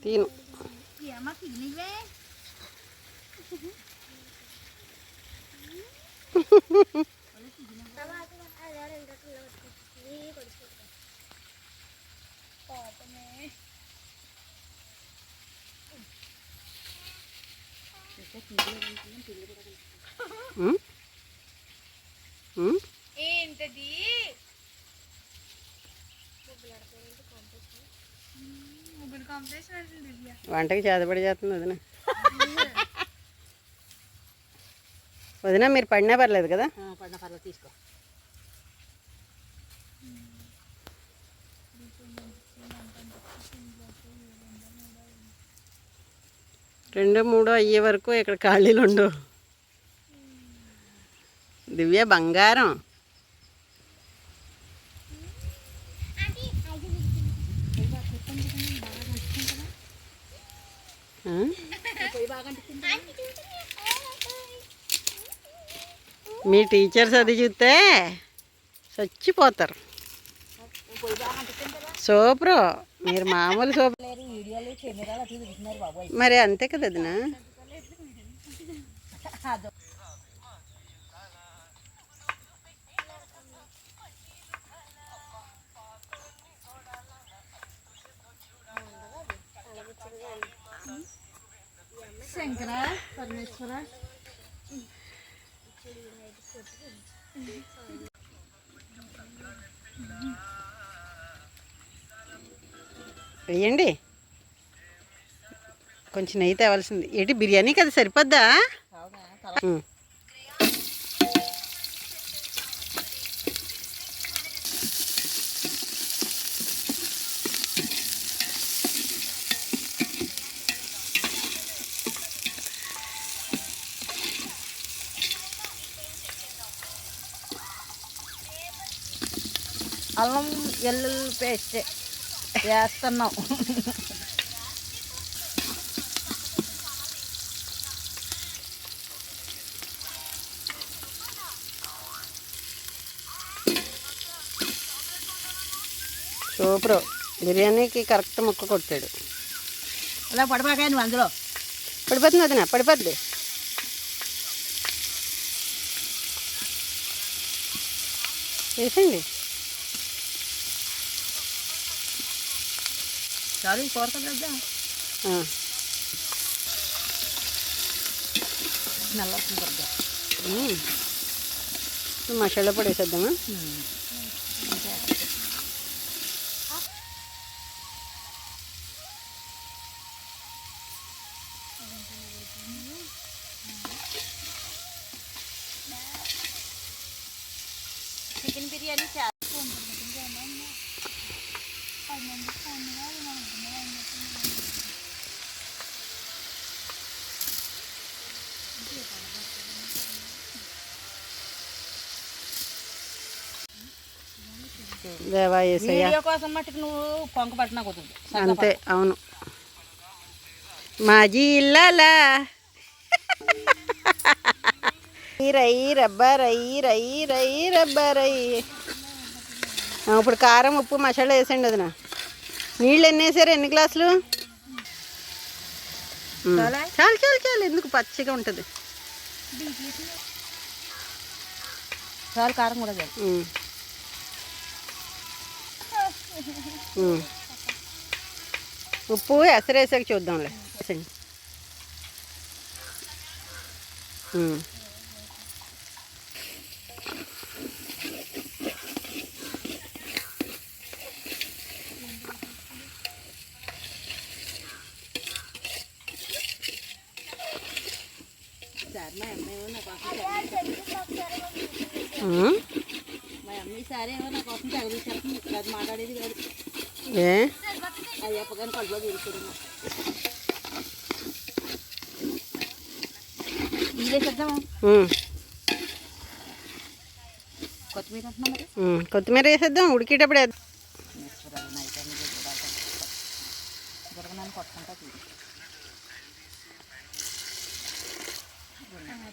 తిను. ఏంటది? వంటకి చేతపడి చేస్తుంది వదిన. వదిన మీరు పడినా పర్లేదు కదా? పడినా పర్లేదు, తీసుకో. రెండో మూడో అయ్యే వరకు ఇక్కడ ఖాళీలు ఉండవు. దివ్య బంగారం. మీ టీచర్స్ అది చూస్తే చచ్చిపోతారు. సూపరు, మీరు మామూలు సూపర్. మరి అంతే కదా అదినా. శంకర పరమేశ్వర వేయండి. కొంచెం నెయ్యి తేవాల్సింది. ఏంటి బిర్యానీ కదా, సరిపోద్దా? అల్లం వెల్లుల్లి పేస్ట్ వేస్తున్నాం. సూపరు, బిర్యానీకి కరెక్ట్ ముక్క కొట్టాడు. అలా పడిపోకాయ నువ్వు అందులో. పడిపోతుంది అదినా, పడిపోద్ది. వేసండి. చాలు కోరుతుంది కదా. నల్ల వస్తుంది. మసాలా పొడి వేసేద్దామా? చికెన్ బిర్యానీ చాలా దేవా యేసయ్య. వీడియో కోసం మట్టుకు నువ్వు పొంక పట్టినా కుదురు. అంతే, అవును. మాజీ ఇల్లాలా రై రబ్బా రై రై రై రబ్బా రై. ఇప్పుడు కారం ఉప్పు మసాలా వేసండి వదిన. నీళ్ళు ఎన్ని వేసారు? ఎన్ని గ్లాసులు? చాలు చాలు చాలు, ఎందుకు పచ్చిగా ఉంటుంది. చాలు, కారం కూడా చాలు. ఉప్పు ఎసరేసాక చూద్దాంలే. వేసండి. మా అమ్మ ఈసారి ఏమో నా కోసం తగిలించేస్తుంది. అది మాట్లాడేది కాదు. అది చెప్పగానే కడుపులో తీరుతుంది. ఇల్లేసేద్దాము. కొత్తిమీర అంటున్నాం మరి. కొత్తిమీర వేసేద్దాం ఉడికేటప్పుడు.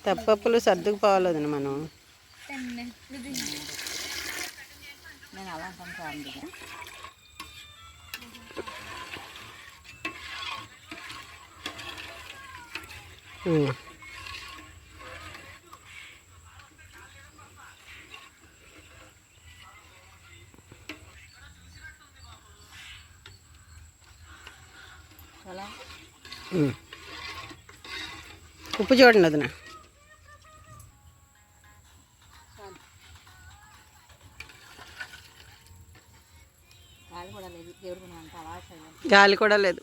తప్పప్పులు సర్దుకుపోవాలి వదిన మనం. నేను అలా అంటాను సార్ దగ్గర అలా ఉప్పు చూడండి వదిన. గాలి కూడా లేదు దేవుడు అంత అలా సైలెంట్. గాలి కూడా లేదు.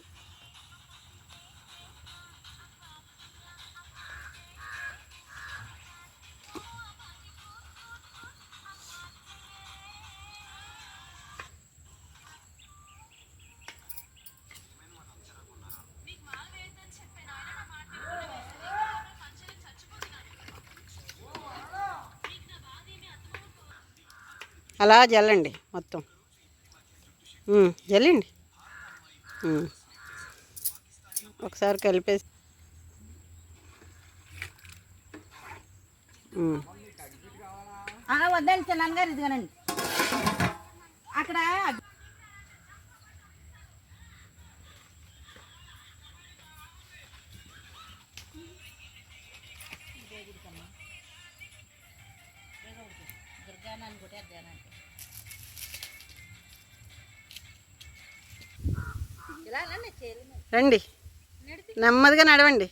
అలా జల్లండి మొత్తం, జల్లండి. ఒకసారి కలిపేసి వద్దండి చిన్నాన్న గారు ఇదిగానండి అక్కడ దుర్గానాన్ని కొట్టేద్దానంటే రండి, నెమ్మదిగా నడవండి.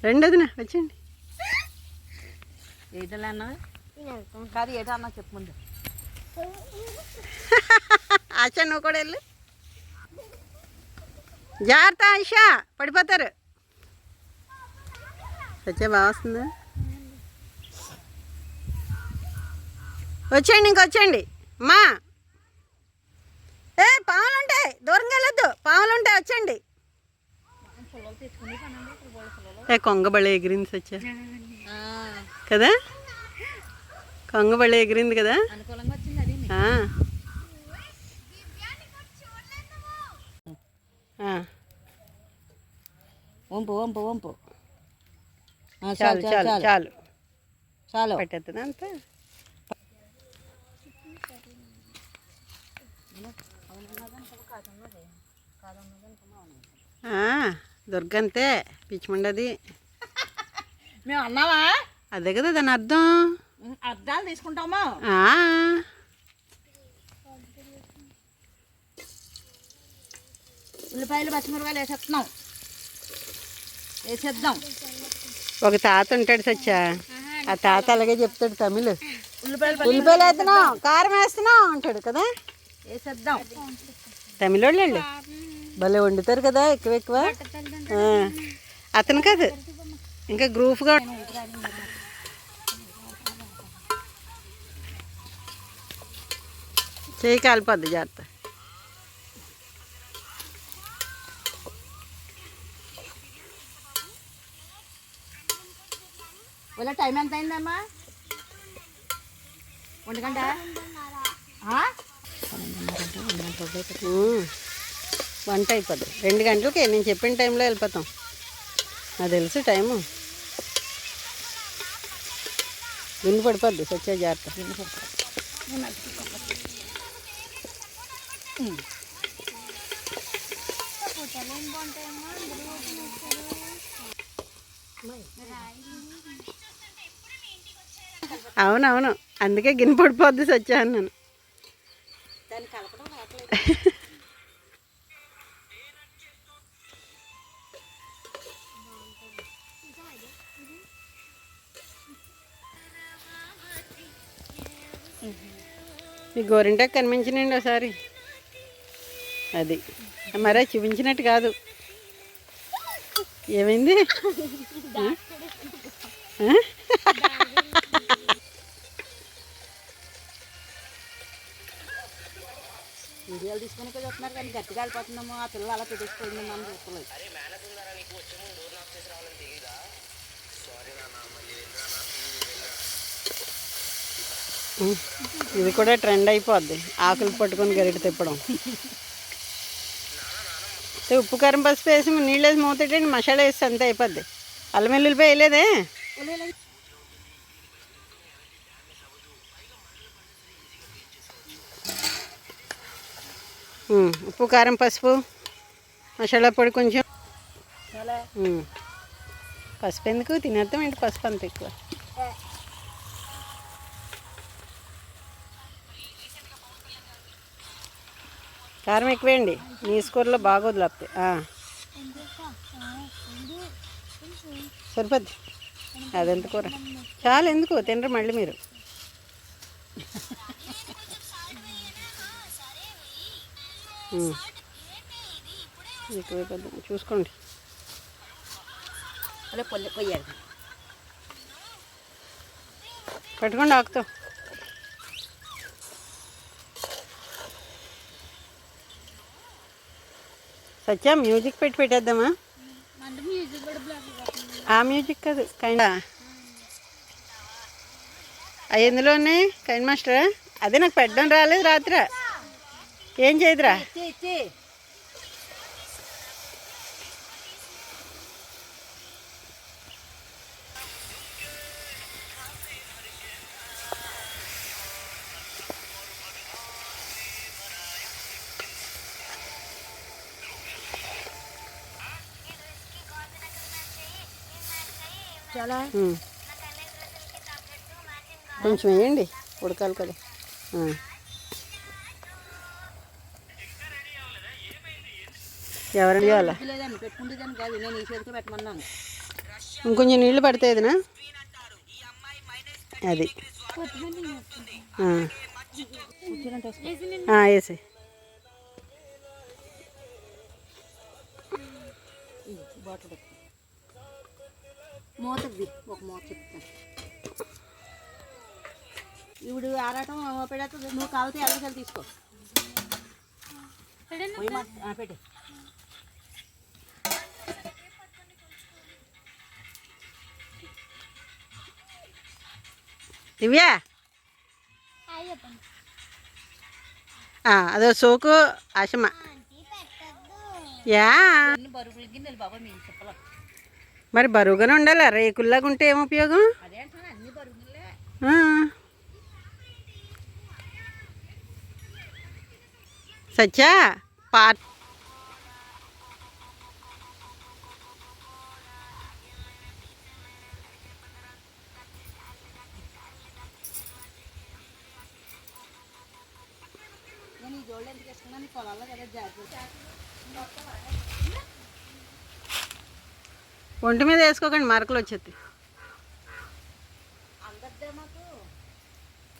రండి వదిన, వచ్చండి. ఏటలా అన్నా కాదు ఏటా అన్నా చెప్పు ముందు. ఆశా నువ్వు కూడా వెళ్ళు. జాగ్రత్త ఆయిషా, పడిపోతారు. వచ్చే బాగా వస్తుందా? వచ్చేయండి, ఇంకొచ్చేయండి అమ్మా. పాములు ఉంటాయి, దూరంగా వెళ్ళొద్దు. పాములు ఉంటాయి, వచ్చండి. కొంగ బళ్ళ ఎగిరింది వచ్చా కదా, కొంగ బళ్ళ ఎగిరింది కదా. అనుకూలంగా వచ్చింది అది. వంపు వంపు వంపు. చాలు చాలు చాలు చాలు పట్టేస్తుంది అంతే. దుర్గంతే పిచ్చిమండది. మేము అన్నావా? అదే కదా దాని అర్థం. అర్థాలు తీసుకుంటామా? ఉల్లిపాయలు పచ్చిమిరపాయలు వేసేస్తున్నాం, వేసేద్దాం. ఒక తాత ఉంటాడు సచ్చా, ఆ తాత అలాగే చెప్తాడు తమిళ్. ఉల్లిపాయలు వేస్తున్నాం, కారం వేస్తున్నాం అంటాడు కదా. వేసేద్దాం. తమిళ వాళ్ళు భలే వండుతారు కదా, ఎక్కువ ఎక్కువ. అతను కాదు, ఇంకా గ్రూప్గా. చేయి కాలిపోద్ది, జాగ్రత్త. ఇలా టైం ఎంత అయిందమ్మా? 1 గంట. 1 అయిపోద్ది. 2 గంటలకి నేను చెప్పిన టైంలో వెళ్ళిపోతాం. నాకు తెలుసు టైము. విందు పడిపోద్ది, సచ్చే జాగ్రత్త. అవునవును, అందుకే గిన్నె పడిపోద్ది సచ్చా అన్నాను. ఈ గోరింటాకు కనిపించినండి ఒకసారి. అది మరే చూపించినట్టు కాదు. ఏమైంది? వీడియోలు తీసుకొని చూస్తున్నారు కానీ గట్టిగా వెళ్ళిపోతున్నాము. ఆ పిల్లలు అలా పెట్టేసుకోండి మనం చూస్తలేదు. ఇది కూడా ట్రెండ్ అయిపోద్ది, ఆకులు పట్టుకొని గరిట తిప్పడం. ఉప్పు కారం పసుపు వేసి నీళ్ళు వేసి మూతటండి, మసాలా వేసి అంతే అయిపోద్ది. అల్లం వెల్లుల్లిపాయ వేయలేదే? ఉప్పు కారం పసుపు మసాలా పొడి కొంచెం. పసుపు ఎందుకు తినేద్దాం ఏంటి, పసుపు అంత ఎక్కువ. కారం ఎక్కువేయండి, నీసు కూరలో బాగా వదిలేస్తాయి. సరిపోద్ది, అదెంత కూర చాలా. ఎందుకు తినరు మళ్ళీ మీరు? ఎక్కువైపోద్ది, చూసుకోండి. అలా పొయ్యాలి, పట్టుకోండి ఆకుతో. సత్య మ్యూజిక్ పెట్టేద్దామా? ఆ మ్యూజిక్ కాదు, కైండా ఎందులోనే కైండ్ మాస్టరా? అదే నాకు పెట్టడం రాలేదు రాత్రి. ఏం చేయదురా? కొంచెం వేయండి, ఉడకాలి కదా. ఎవరు ఇవ్వాలా? పెట్టుకుంటేదాన్ని కాదు, నేను ఈ చేతితో పెట్టమన్నాను. ఇంకొంచెం నీళ్ళు పడతాయిదినా? అది వేసి బాటిల్ మూతది ఒక మూత చెప్తాను. ఇప్పుడు ఆరాటం పెడతా, నువ్వు కావాలితే ఎల్లకాయలు తీసుకో. పెట్టే దివ్యా, అదో సోకు ఆశమ్మ. యా బరువులు గిన్నెలు బాబా మేము చెప్పాల. మరి బరువుగానే ఉండాలి, రేకుల్లాగా ఉంటే ఏం ఉపయోగం? అదే అంటున్నా, అన్ని బరుగులే. సత్యా పాట్ నేను ఈ జోళ్ళు ఎందుకు వేసుకున్నాను, పొలాల్లో కదా జాగ్రత్త. ఒంటి మీద వేసుకోకండి, మరకలు వచ్చేది.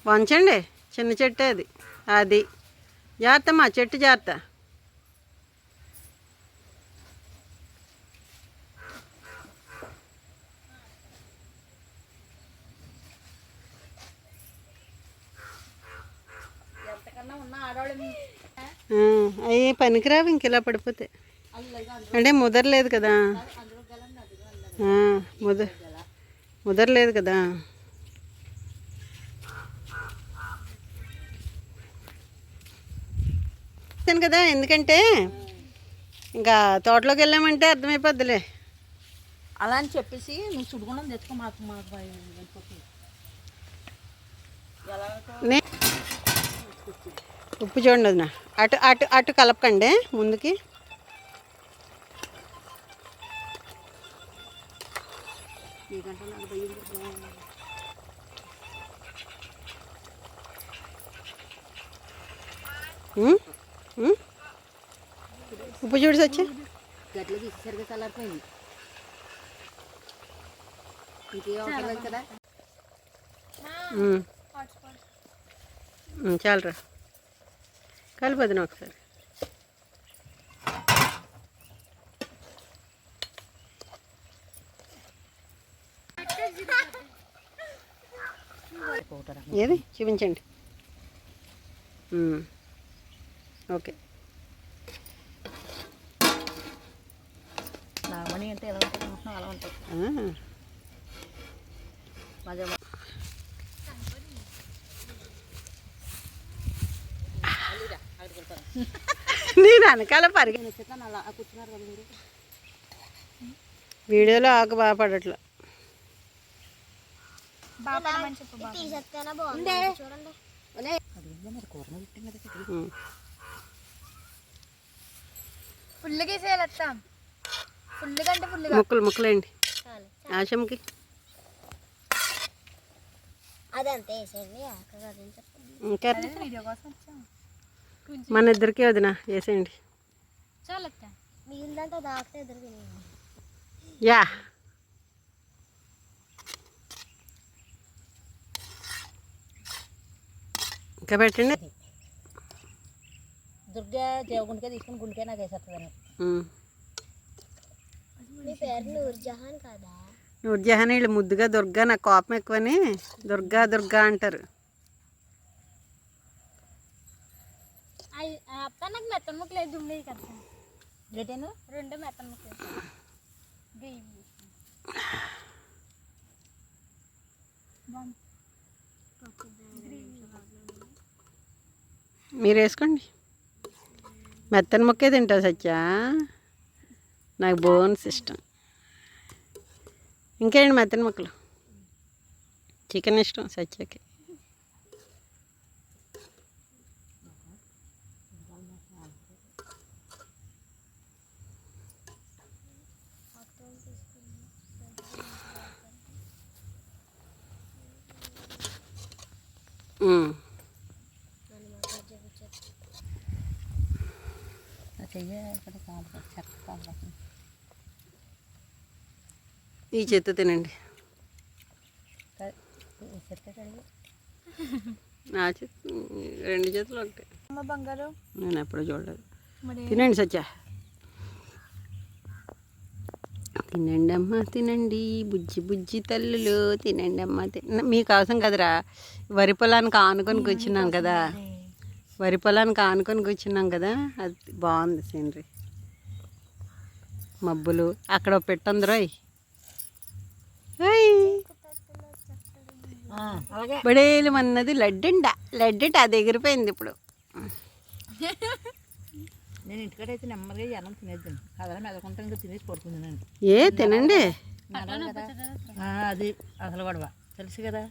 వంచండి, చిన్న చెట్టే అది. అది జాగ్రత్త మా చెట్టు జాగ్రత్త. అవి పనికిరావు ఇంక ఇలా పడిపోతే. అంటే ముదరలేదు కదా, ముదరలేదు కదా. కదా, ఎందుకంటే ఇంకా తోటలోకి వెళ్ళామంటే అర్థమైపోద్దిలే. అలా అని చెప్పేసి నువ్వు చుడుకున్నాను తెచ్చుకో. మాకు ఉప్పు చూడండి వదినా, అటు అటు అటు కలపకండి ముందుకి. ఉప్పు చూడు సచ్చి, గట్ల తీసేసరిగా చల్లారిపోయింది. ఇంకేం అవసరం లేదు కదా. చాలరా, కలిపొద్దున ఒకసారి. ఏది చూపించండి. ఓకే, నాగమణి అంటే ఎలా ఉంటుంది, అలా ఉంటుంది. మజా నేను వెనకాల పరిగె చెప్తాను అలా కూర్చున్నారు కదా మీరు. వీడియోలో ఆకు బాగా పడట్లా. ఫుల్గా వేసేయాలి అత్త. ఫుల్గా అంటే ఫుల్గా. ముక్కలు ముక్కలేండి ఆశంకి. అదంతే వేసేయండి. ఇంకా వీడియో కోసం వచ్చాం. మన ఇద్దరికి వదిన వేసేయండి. చాలు అత్త. మిగిలినంత దాకితే ఇద్దరు యా ఇంకా పెట్టండి. దుర్గా గుండెకాయ తీసుకుని గుండెకాయ నాకు వేసేస్తుందని. మీ పేరు నూర్జహాన్ కదా? నూర్జహాన్ వీళ్ళు ముద్దుగా దుర్గా, నాకు కోపం ఎక్కువని దుర్గా దుర్గా అంటారు. అత్త నాకు మెత్తన ముక్కలు వేసి ఉండేది కదా. రేటేను 2 మెత్తన ముక్కలు మీరు వేసుకోండి. మెత్తని ముక్కే తింటావు సత్యా, నాకు బోన్స్ ఇష్టం. ఇంకేంటి మెత్తని ముక్కలు. చికెన్ ఇష్టం సత్యకి. ఈ చేత్తో తినండి. నా చేతి 2 చేతులు ఉంటాయి. అమ్మ బంగారు నేను ఎప్పుడూ చూడలేదు. తినండి సత్య, తినండి అమ్మ తినండి, బుజ్జి బుజ్జి తల్లులు తినండి అమ్మ. మీకు అవసరం కదరా, వరి పొలానికి ఆనుకొని కూర్చున్నాం కదా, వరి పొలానికి ఆనుకొని కూర్చున్నాం కదా, అది బాగుంది సీనరీ. మబ్బులు అక్కడ పెట్టందిరోయ్. అలాగే బడేలు అన్నది లడ్డండ, లడ్డట అది ఎగిరిపోయింది ఇప్పుడు. నేను ఇంటికాడ అయితే నెమ్మదిగా అన్నం తినేద్దాను, అదలా మెదకుంటా ఇంకా తినేసి పడుకుందానండి. ఏ తినండి, అది అసలు గొడవ తెలుసు కదా.